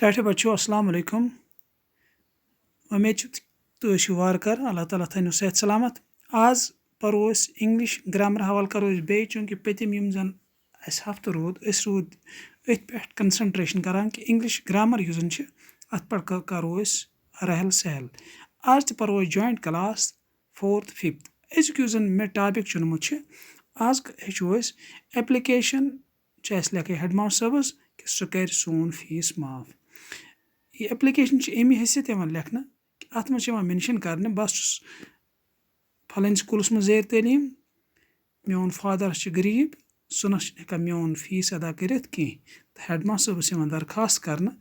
टाटे बच्चों अस्सलाम वालेकुम। उम्मीद तो वारकर अल्लाह ताला थो सेहत सलामत। आज परो इंग्लिश ग्रामर हवाल करो बे चूँकि पतिम यम जन हफ्त रोद अथ पे कंसंट्रेशन करान कि इंग्लिश ग्रामर युस अत पे करो रहल सहल। आज तो परो जॉइंट क्लास 4th 5th अजुक युस मे टॉपिक चुनमुत आज हेचो एप्लिकेशन लेख हेडमास्टर सबस कि सह कर सोन फीस माफ। ये एप्लिकेशन अमी हैसियत लेखना कि अत मज मेंशन करने बस फलान स्कूलस मज जेर तलीम, मोन फादर गरीब सह ना मोन फीस अदा कर कह हेडमास्टर सबस दरखास्त करना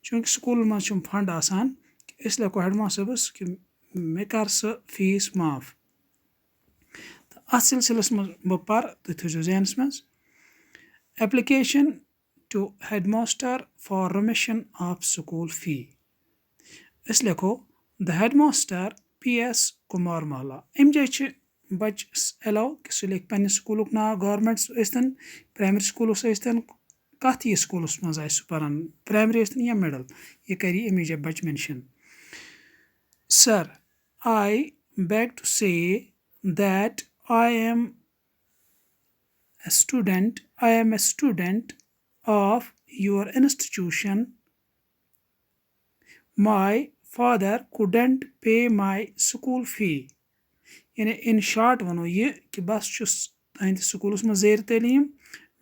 चूँकि स्कूल मज फंड आसान इस लेखो हेडमास्टर सबस कि मे कर सह फीस माफ। तो अत सिलसिलस मज बह पर तुम थो जहनस मज application to headmaster for remission of school fee। इस लेखो द हेडमास्टर PS कुमार महला अम जाए बच अलाउ कि सह लेख पे school now government in primary schools कत यह स्कूलस मज पान प्राइमरी या मिडल यह कर अमी जाए बच mention. Sir I beg to say that I am a student of your institution. My father couldn't pay my school fee। यानी इन शॉर्ट वनो ये कि बस तुंद स्कूलस मज जेर तलीम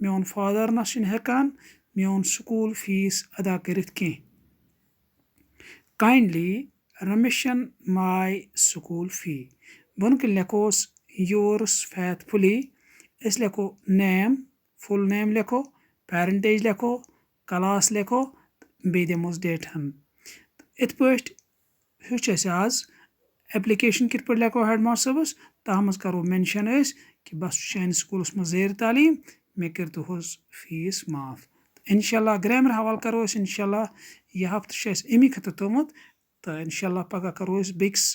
मोन फादर ना हेकान मोन स्कूल फीस अदा कर कह। Kindly remission my school fee। बन कन लेखोस yours faithfully। इस लेखो नेम फुल नेम लेखो, पेरेंटेज लेखो, क्लास लेखो, बे दमोस डेट हन। इत पट हेच आज एप्लिकेशन कित पे लेखो हेडमास्टर सबस तह मज करो मेंशन कि बस चान स्कूलस मज जेर तालीम मे कर तुहस फीस माफ। इंशाल्लाह ग्रामर हवाल करो इंशाल्लाह यह हफ्त अमी खत थोमुत तो इंशाल्लाह पगह करो बेकिस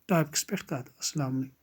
टॉपिक्स पे कत। अस्सलाम वालेकुम।